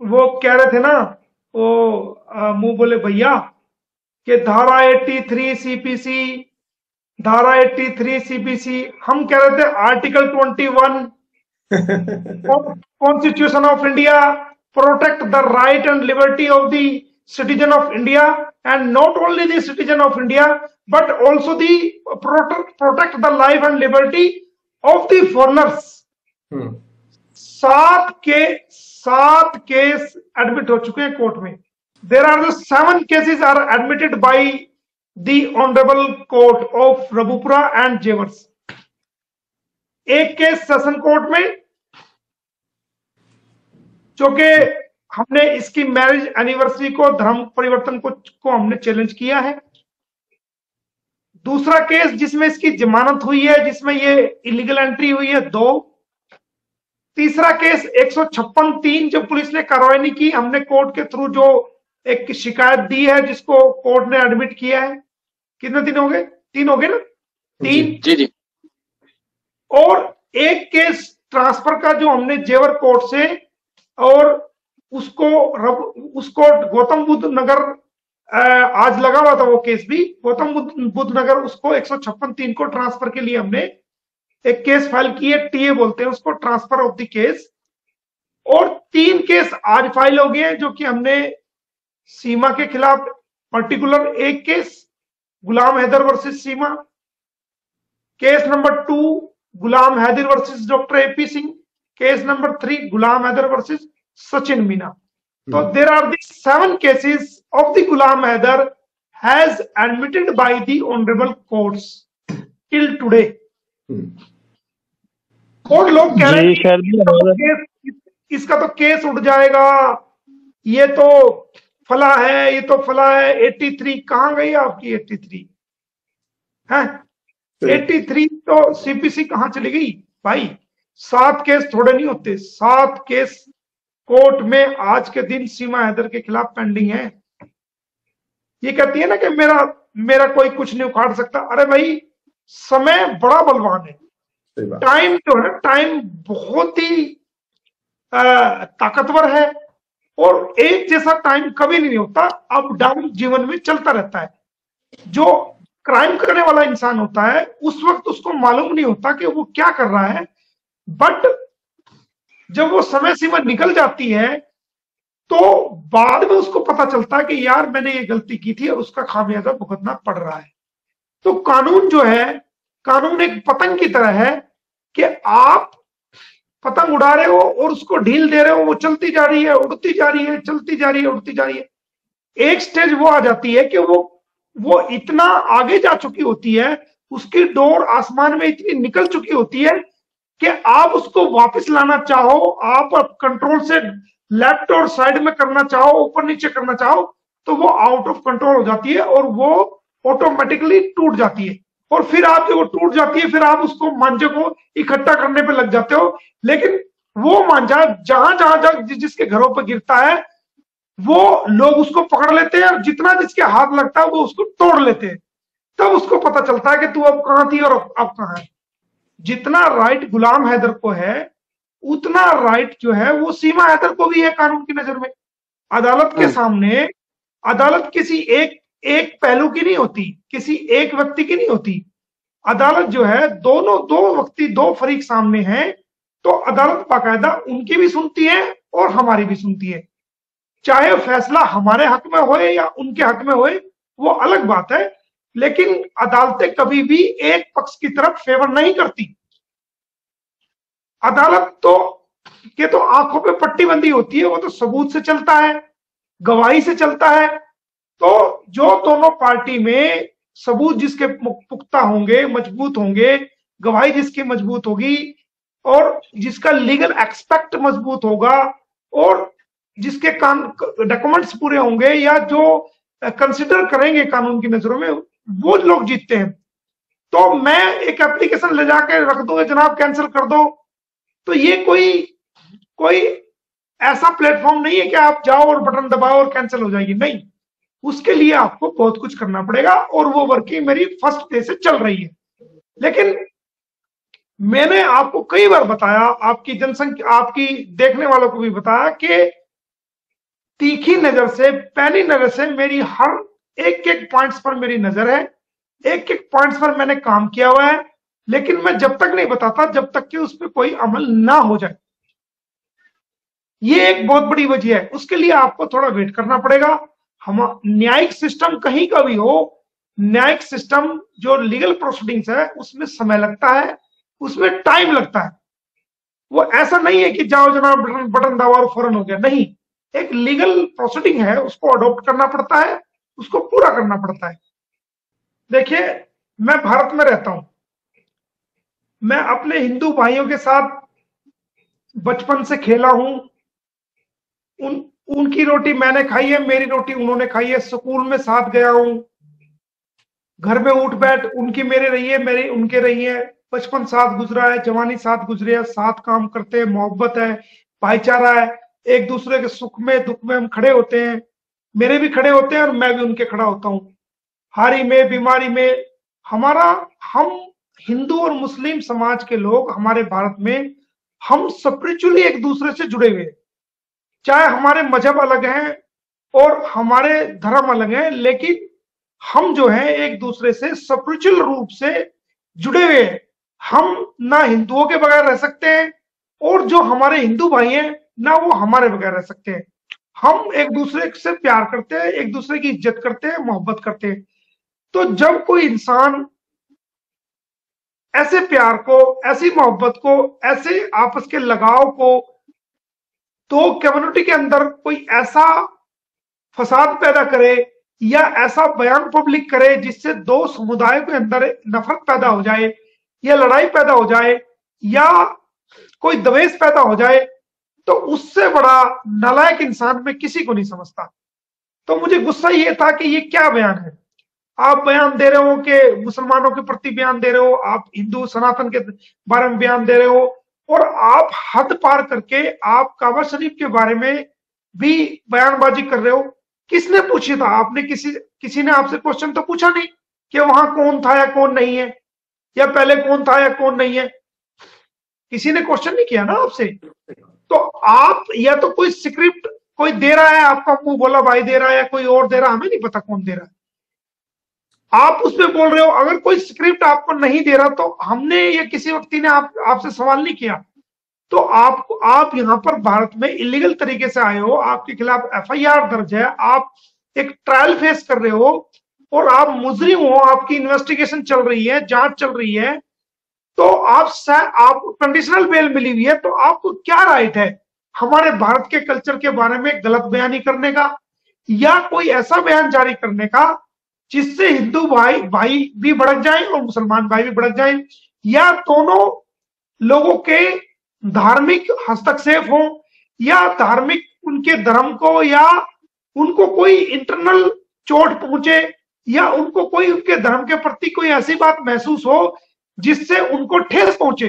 वो कह रहे थे ना, वो मुंह बोले भैया कि धारा 83 सीपीसी, धारा 83 सीपीसी, हम कह रहे थे article 21 constitution of India protect the right and liberty of the citizen of India, and not only the citizen of India but also the protect the life and liberty of the foreigners. सात case admit हो चुके हैं court में. There are the 7 cases are admitted by the honourable court of Rabupura and Jewars. एक case session court में, जो कि हमने इसकी मैरिज एनिवर्सरी को, धर्म परिवर्तन को हमने चैलेंज किया है. दूसरा केस जिसमें इसकी जमानत हुई है, जिसमें ये इलीगल एंट्री हुई है, 2. तीसरा केस 156(3) जो पुलिस ने कार्रवाई नहीं की, हमने कोर्ट के थ्रू जो एक शिकायत दी है जिसको कोर्ट ने एडमिट किया है. कितने 3 हो गए? 3 हो गए ना? 3 जी. और एक केस ट्रांसफर का जो हमने जेवर कोर्ट से, और उसको गौतम बुद्ध नगर आज लगा हुआ था वो केस भी, गौतम बुद्ध नगर, उसको 156(3) को ट्रांसफर के लिए हमने एक केस फाइल की है. टीए बोलते हैं उसको, ट्रांसफर ऑफ द केस. और 3 केस आज फाइल हो गए हैं, जो कि हमने सीमा के खिलाफ, पर्टिकुलर एक case Ghulam Haider versus Seema, case number 2 Ghulam Haider versus doctor AP Singh, case number 3 Ghulam Haider versus Sachin Meena. So there are the 7 cases of the Ghulam Haider has admitted by the honorable courts till today. और लोग कह रहे हैं इसका तो केस उठ जाएगा, ये तो फला है, ये तो फला है. 83 कहां गई आपकी? 83 है, 83 तो सीपीसी कहां चली गई भाई? 7 केस थोड़े नहीं होते. 7 केस कोर्ट में आज के दिन सीमा हैदर के खिलाफ पेंडिंग है. ये कहती है ना कि मेरा कोई कुछ नहीं उखाड़ सकता. अरे भाई, समय बड़ा बलवान है. टाइम जो है, टाइम बहुत ही ताकतवर है, और एक जैसा टाइम कभी नहीं होता. अप डाउन जीवन में चलता रहता है. जो क्राइम करने वाला इंसान होता है, उस वक्त उसको मालूम नहीं होता कि वो क्या कर रहा है, बट जब वो समय सीमा निकल जाती है तो बाद में उसको पता चलता है कि यार मैंने ये गलती की थी, और उसका खामियाजा भुगतना पड़ रहा है. तो कानून जो है, कानून एक पतंग की तरह है कि आप पतंग उड़ा रहे हो और उसको ढील दे रहे हो, वो चलती जा रही है, उड़ती जा रही है, चलती जा रही है, उड़ती जा रही है. एक स्टेज वो आ जाती है कि वो इतना आगे जा चुकी होती है, उसकी डोर आसमान में इतनी निकल चुकी होती है कि आप उसको वापस लाना चाहो, आप कंट्रोल से लेफ्ट और साइड में करना चाहो, ऊपर नीचे करना चाहो, तो वो आउट ऑफ कंट्रोल हो जाती है और वो ऑटोमेटिकली टूट जाती है. और फिर आप जब वो टूट जाती है, फिर आप उसको मांझे को इकट्ठा करने पे लग जाते हो. लेकिन वो मांझा जहां जिसके घरों पर गिरता है, वो लोग उसको पकड़ लेते हैं, और जितना जिसके हाथ लगता है वो उसको तोड़ लेते हैं. तब उसको पता चलता है कि तू अब कहां थी और अब कहां है. जितना राइट गुलाम हैदर को है, उतना राइट जो है वो सीमा हैदर को भी है कानून की नजर में. अदालत के सामने अदालत किसी एक पहलू की नहीं होती, किसी एक व्यक्ति की नहीं होती. अदालत जो है, दो फरीक सामने हैं, तो अदालत बाकायदा उनकी भी सुनती है और हमारी भी सुनती है. चाहे फैसला हमारे हक में होए या उनके हक में होए, वो अलग बात है. लेकिन अदालतें कभी भी एक पक्ष की तरफ फेवर नहीं करती. अदालत तो आंखों पे पट्टी बंदी होती है, वो तो सबूत से चलता है, गवाही से चलता है. तो जो दोनों पार्टी में सबूत जिसके पुख्ता होंगे, मजबूत होंगे, गवाही जिसकी मजबूत होगी, और जिसका लीगल एक्सपेक्ट मजबूत होगा, और जिसके डॉक्यूमेंट्स पूरे होंगे, या जो कंसिडर करेंगे कानून की नजरों में, वो लोग जीतते हैं. तो मैं एक एप्लीकेशन ले जाके रख दूंगा, जनाब कैंसिल कर दो, तो ये कोई ऐसा प्लेटफॉर्म नहीं है कि आप जाओ और बटन दबाओ और कैंसिल हो जाएगी. नहीं, उसके लिए आपको बहुत कुछ करना पड़ेगा, और वो वर्किंग मेरी फर्स्ट डे से चल रही है. लेकिन मैंने आपको कई बार बताया, आपकी जनसंख्या, आपकी देखने वालों को भी बताया कि तीखी नजर से, पैनी नजर से मेरी हर एक एक पॉइंट्स पर मेरी नजर है, एक एक पॉइंट्स पर मैंने काम किया हुआ है, लेकिन मैं जब तक नहीं बताता जब तक कि उस पर कोई अमल ना हो जाए। ये एक बहुत बड़ी वजह है। उसके लिए आपको थोड़ा वेट करना पड़ेगा। हम न्यायिक सिस्टम कहीं का भी हो, न्यायिक सिस्टम जो लीगल प्रोसीडिंग्स है उसमें समय लगता है, उसमें टाइम लगता है। वो ऐसा नहीं है कि जाओ जनाब बटन बटन दबाओ और फौरन हो गया, नहीं। एक लीगल प्रोसीडिंग है, उसको अडॉप्ट करना पड़ता है, उसको पूरा करना पड़ता है। देखिए, मैं भारत में रहता हूं, मैं अपने हिंदू भाइयों के साथ बचपन से खेला हूं। उनकी रोटी मैंने खाई है, मेरी रोटी उन्होंने खाई है। स्कूल में साथ गया हूं, घर में उठ बैठ उनकी मेरे रही है, मेरी उनके रही है। बचपन साथ गुजरा है, जवानी साथ गुजरी है, साथ काम करते हैं, मोहब्बत है, भाईचारा है, एक दूसरे के सुख में दुख में हम खड़े होते हैं। मेरे भी खड़े होते हैं और मैं भी उनके खड़ा होता हूं, हारी में बीमारी में। हमारा, हम हिंदू और मुस्लिम समाज के लोग हमारे भारत में, हम स्पिरिचुअली एक दूसरे से जुड़े हुए हैं। चाहे हमारे मजहब अलग हैं और हमारे धर्म अलग हैं, लेकिन हम जो है एक दूसरे से स्पिरिचुअल रूप से जुड़े हुए हैं। हम ना हिंदुओं के बगैर रह सकते हैं, और जो हमारे हिंदू भाई हैं ना वो हमारे बगैर रह सकते हैं। हम एक दूसरे से प्यार करते हैं, एक दूसरे की इज्जत करते हैं, मोहब्बत करते हैं। तो जब कोई इंसान ऐसे प्यार को, ऐसी मोहब्बत को, ऐसे आपस के लगाव को, तो कम्युनिटी के अंदर कोई ऐसा फसाद पैदा करे या ऐसा बयान पब्लिक करे जिससे दो समुदाय के अंदर नफरत पैदा हो जाए या लड़ाई पैदा हो जाए या कोई द्वेष पैदा हो जाए, तो उससे बड़ा नालायक इंसान मैं किसी को नहीं समझता। तो मुझे गुस्सा ये था कि ये क्या बयान है। आप बयान दे रहे हो कि मुसलमानों के प्रति बयान दे रहे हो, आप हिंदू सनातन के बारे में बयान दे रहे हो, और आप हद पार करके आप काबा शरीफ के बारे में भी बयानबाजी कर रहे हो। किसने पूछी था? आपने किसी ने आपसे क्वेश्चन तो पूछा नहीं कि वहां कौन था या कौन नहीं है, या पहले कौन था या कौन नहीं है। किसी ने क्वेश्चन नहीं किया ना आपसे। तो आप, या तो कोई स्क्रिप्ट कोई दे रहा है, आपका मुंह बोला भाई दे रहा है, या कोई और दे रहा है, हमें नहीं पता कौन दे रहा है। आप उसमें बोल रहे हो। अगर कोई स्क्रिप्ट आपको नहीं दे रहा तो हमने या किसी व्यक्ति ने आपसे सवाल नहीं किया। तो आप यहाँ पर भारत में इलीगल तरीके से आए हो, आपके खिलाफ एफआईआर दर्ज है, आप एक ट्रायल फेस कर रहे हो और आप मुजरिम हो, आपकी इन्वेस्टिगेशन चल रही है, जांच चल रही है, तो आपको कंडीशनल बेल मिली हुई है, तो आपको क्या राइट है हमारे भारत के कल्चर के बारे में गलत बयानी करने का, या कोई ऐसा बयान जारी करने का जिससे हिंदू भाई भी भड़क जाए और मुसलमान भाई भी भड़क जाए, या दोनों लोगों के धार्मिक हस्तक्षेप हो, या धार्मिक उनके धर्म को, या उनको कोई इंटरनल चोट पहुंचे, या उनको कोई उनके धर्म के प्रति कोई ऐसी बात महसूस हो जिससे उनको ठेस पहुंचे।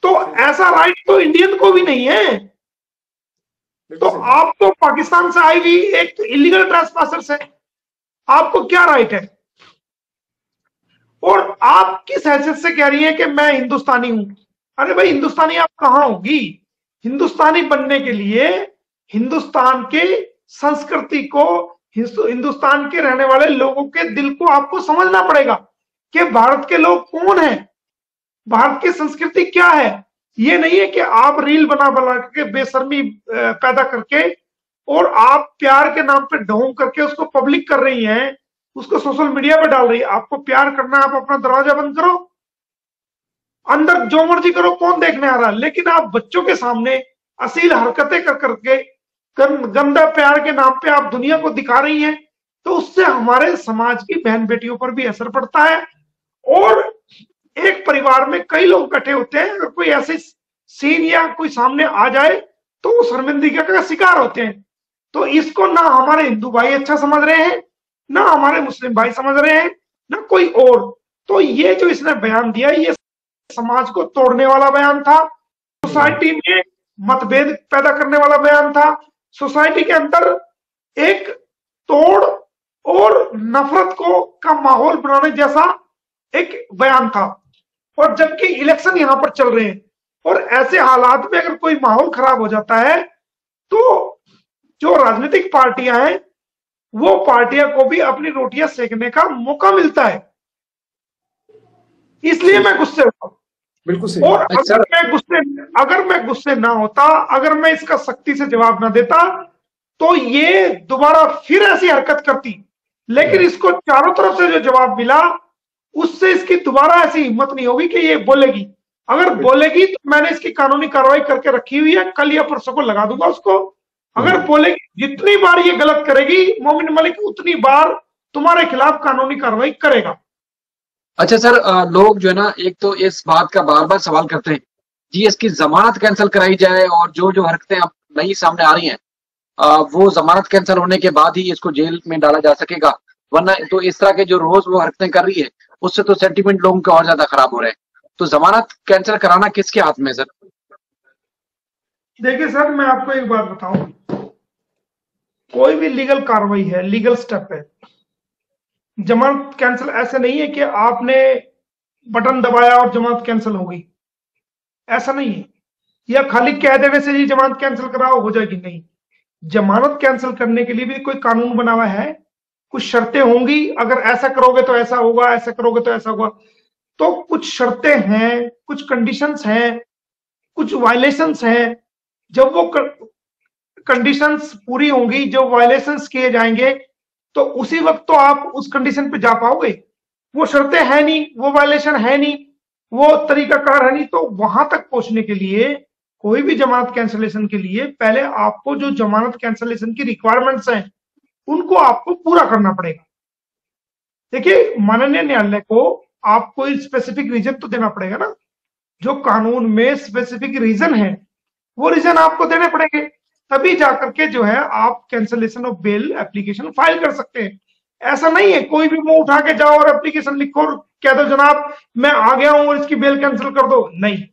तो ऐसा राइट तो इंडियन को भी नहीं है। तो आप तो पाकिस्तान से आई हुई एक इलीगल ट्रेसपासर्स है, आपको क्या राइट है? और आप किस हैसियत से कह रही है कि मैं हिंदुस्तानी हूं? अरे भाई, हिंदुस्तानी आप कहां होगी? हिंदुस्तानी बनने के लिए हिंदुस्तान के संस्कृति को, हिंदुस्तान के रहने वाले लोगों के दिल को आपको समझना पड़ेगा कि भारत के लोग कौन हैं, भारत की संस्कृति क्या है। ये नहीं है कि आप रील बना के बेशर्मी पैदा करके और आप प्यार के नाम पे ढोंग करके उसको पब्लिक कर रही हैं, उसको सोशल मीडिया पे डाल रही है। आपको प्यार करना है, आप अपना दरवाजा बंद करो, अंदर जो मर्जी करो, कौन देखने आ रहा है। लेकिन आप बच्चों के सामने अश्लील हरकतें कर करके गंदा प्यार के नाम पे आप दुनिया को दिखा रही हैं, तो उससे हमारे समाज की बहन बेटियों पर भी असर पड़ता है। और एक परिवार में कई लोग इकट्ठे होते हैं, अगर कोई ऐसे सीन या कोई सामने आ जाए तो वो शर्मिंदगी का शिकार होते हैं। तो इसको ना हमारे हिंदू भाई अच्छा समझ रहे हैं, ना हमारे मुस्लिम भाई समझ रहे हैं, ना कोई और। तो ये जो इसने बयान दिया, ये समाज को तोड़ने वाला बयान था, सोसाइटी में मतभेद पैदा करने वाला बयान था, सोसाइटी के अंदर एक तोड़ और नफरत को का माहौल बनाने जैसा एक बयान था। और जबकि इलेक्शन यहां पर चल रहे हैं और ऐसे हालात में अगर कोई माहौल खराब हो जाता है तो जो राजनीतिक पार्टियां हैं वो पार्टियां को भी अपनी रोटियां सेकने का मौका मिलता है, इसलिए मैं गुस्से हुआ। बिल्कुल सही। और अच्छा, अगर मैं गुस्से ना होता, अगर मैं इसका सख्ती से जवाब ना देता, तो ये दोबारा फिर ऐसी हरकत करती। लेकिन इसको चारों तरफ से जो जवाब मिला, उससे इसकी दोबारा ऐसी हिम्मत नहीं होगी कि ये बोलेगी। अगर बोलेगी तो मैंने इसकी कानूनी कार्रवाई करके रखी हुई है, कल या परसों को लगा दूंगा उसको। अगर बोलेगी, जितनी बार ये गलत करेगी मोमिन मलिक, उतनी बार तुम्हारे खिलाफ कानूनी कार्रवाई करेगा। अच्छा सर, लोग जो है ना, एक तो इस बात का बार बार सवाल करते हैं जी, इसकी जमानत कैंसिल कराई जाए, और जो जो हरकतें अब नई सामने आ रही हैं वो जमानत कैंसिल होने के बाद ही इसको जेल में डाला जा सकेगा, वरना तो इस तरह के जो रोज वो हरकतें कर रही है उससे तो सेंटीमेंट लोगों के और ज्यादा खराब हो रहे हैं। तो जमानत कैंसिल कराना किसके हाथ में सर? देखिए सर, मैं आपको एक बात बताऊं, कोई भी लीगल कार्रवाई है, लीगल स्टेप है। जमानत कैंसिल ऐसे नहीं है कि आपने बटन दबाया और जमानत कैंसिल हो गई, ऐसा नहीं है। या खाली कह देने से ही जमानत कैंसिल कराओ हो जाएगी, नहीं। जमानत कैंसिल करने के लिए भी कोई कानून बना हुआ है, कुछ शर्तें होंगी, अगर ऐसा करोगे तो ऐसा होगा, ऐसा करोगे तो ऐसा होगा। तो कुछ शर्तें हैं, कुछ कंडीशंस हैं, कुछ वायलेशंस हैं। जब वो कंडीशंस पूरी होंगी, जो वायलेशंस किए जाएंगे, तो उसी वक्त तो आप उस कंडीशन पे जा पाओगे। वो शर्तें है नहीं, वो वायलेशन है नहीं, वो तरीकाकार है नहीं। तो वहां तक पहुंचने के लिए, कोई भी जमानत कैंसिलेशन के लिए, पहले आपको जो जमानत कैंसिलेशन की रिक्वायरमेंट्स हैं उनको आपको पूरा करना पड़ेगा। देखिए, माननीय न्यायालय को आपको स्पेसिफिक रीजन तो देना पड़ेगा ना। जो कानून में स्पेसिफिक रीजन है वो रीजन आपको देने पड़ेंगे, तभी जाकर के जो है आप cancellation of bail application file कर सकते हैं। ऐसा नहीं है कोई भी मुंह उठा के जाओ और एप्लीकेशन लिखो और कह दो जनाब मैं आ गया हूं और इसकी बेल कैंसिल कर दो, नहीं।